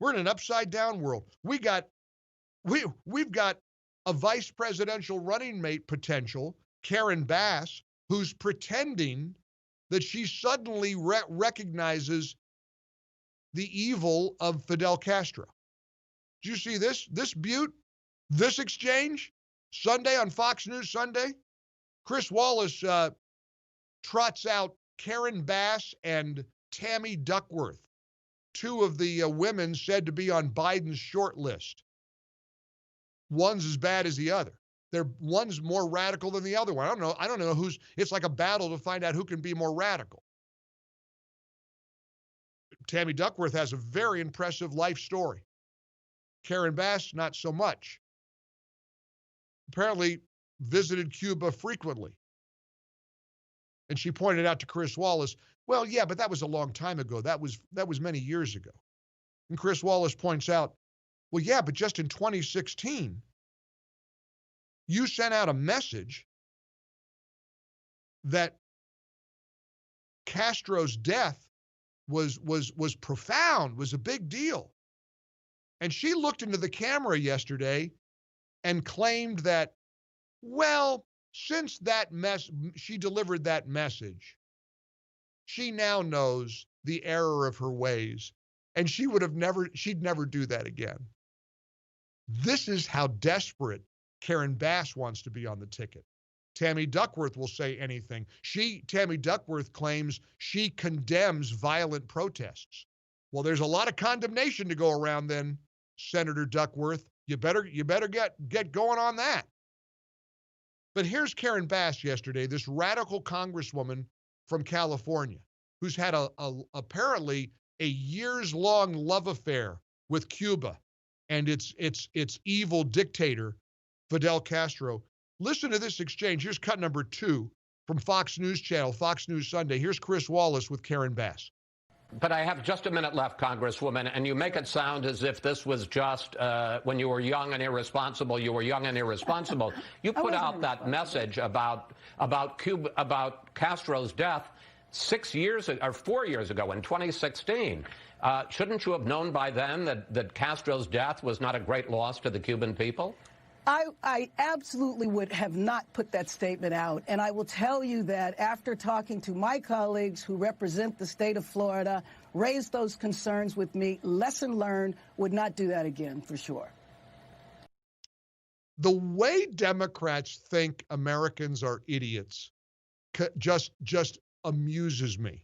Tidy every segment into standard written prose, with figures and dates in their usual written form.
We're in an upside down world. We've got a vice presidential running mate potential, Karen Bass, who's pretending that she suddenly recognizes the evil of Fidel Castro. Did you see this beaut, this exchange? Sunday on Fox News Sunday, Chris Wallace trots out Karen Bass and Tammy Duckworth, two of the women said to be on Biden's short list. One's as bad as the other. One's more radical than the other one. I don't know who's. It's like a battle to find out who can be more radical. Tammy Duckworth has a very impressive life story. Karen Bass, not so much. Apparently visited Cuba frequently. And she pointed out to Chris Wallace, well, yeah, but that was a long time ago. That was many years ago. And Chris Wallace points out, well, yeah, but just in 2016, you sent out a message that Castro's death was profound, was a big deal. And she looked into the camera yesterday and claimed that, well, since she delivered that message, she now knows the error of her ways, and she'd never do that again. This is how desperate Karen Bass wants to be on the ticket. Tammy Duckworth will say anything. Tammy Duckworth claims she condemns violent protests. Well, there's a lot of condemnation to go around then, Senator Duckworth. You better get going on that. But here's Karen Bass yesterday, this radical congresswoman from California, who's had apparently a years-long love affair with Cuba and its evil dictator, Fidel Castro. Listen to this exchange. Here's cut number 2 from Fox News Channel, Fox News Sunday. Here's Chris Wallace with Karen Bass. But I have just a minute left, Congresswoman, and you make it sound as if this was just when you were young and irresponsible. You were young and irresponsible. You put out that message about Cuba, about Castro's death 4 years ago in 2016. Shouldn't you have known by then that Castro's death was not a great loss to the Cuban people? I absolutely would have not put that statement out. And I will tell you that after talking to my colleagues who represent the state of Florida, raised those concerns with me, lesson learned, would not do that again for sure. The way Democrats think Americans are idiots just amuses me.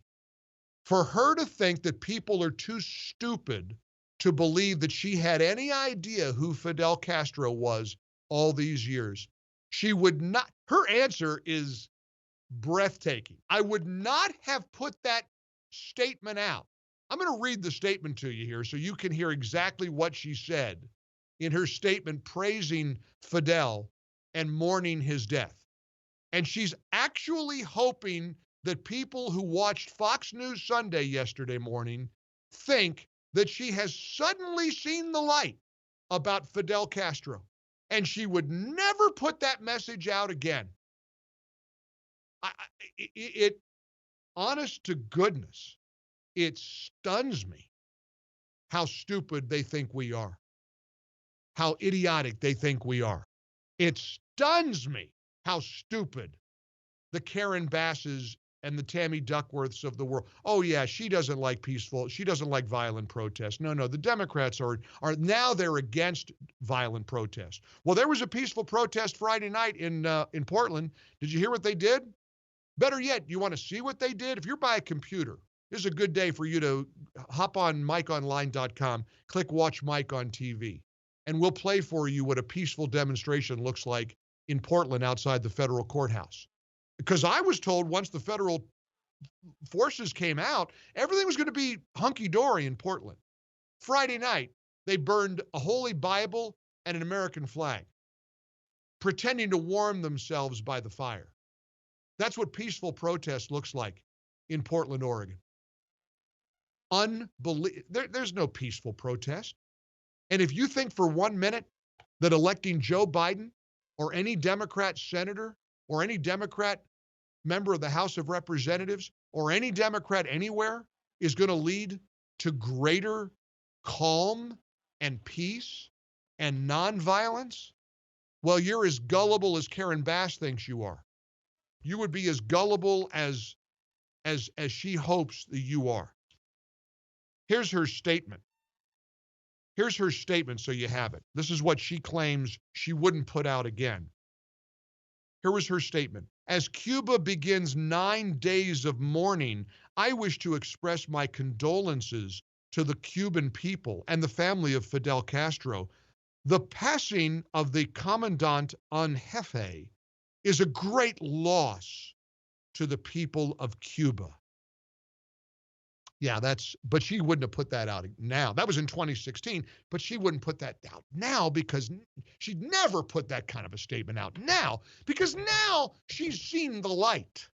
For her to think that people are too stupid to believe that she had any idea who Fidel Castro was all these years, she would not. Her answer is breathtaking. I would not have put that statement out. I'm going to read the statement to you here so you can hear exactly what she said in her statement praising Fidel and mourning his death. And she's actually hoping that people who watched Fox News Sunday yesterday morning think that she has suddenly seen the light about Fidel Castro. And she would never put that message out again. Honest to goodness, it stuns me how stupid they think we are, how idiotic they think we are. It stuns me how stupid the Karen Basses and the Tammy Duckworths of the world. Oh yeah, she doesn't like violent protests. No, the Democrats are now they're against violent protests. Well, there was a peaceful protest Friday night in Portland. Did you hear what they did? Better yet, you want to see what they did? If you're by a computer, this is a good day for you to hop on MikeOnline.com, click Watch Mike on TV, and we'll play for you what a peaceful demonstration looks like in Portland outside the federal courthouse. Because I was told once the federal forces came out, everything was going to be hunky-dory in Portland. Friday night, they burned a Holy Bible and an American flag, pretending to warm themselves by the fire. That's what peaceful protest looks like in Portland, Oregon. There's no peaceful protest. And if you think for 1 minute that electing Joe Biden or any Democrat senator or any Democrat member of the House of Representatives or any Democrat anywhere is going to lead to greater calm and peace and nonviolence, well, you're as gullible as Karen Bass thinks you are. You would be as gullible as she hopes that you are. Here's her statement. Here's her statement so you have it. This is what she claims she wouldn't put out again. Here was her statement. As Cuba begins 9 days of mourning, I wish to express my condolences to the Cuban people and the family of Fidel Castro. The passing of the Commandant en Jefe is a great loss to the people of Cuba. Yeah, but she wouldn't have put that out now. That was in 2016, but she wouldn't put that out now because she'd never put that kind of a statement out now because now she's seen the light.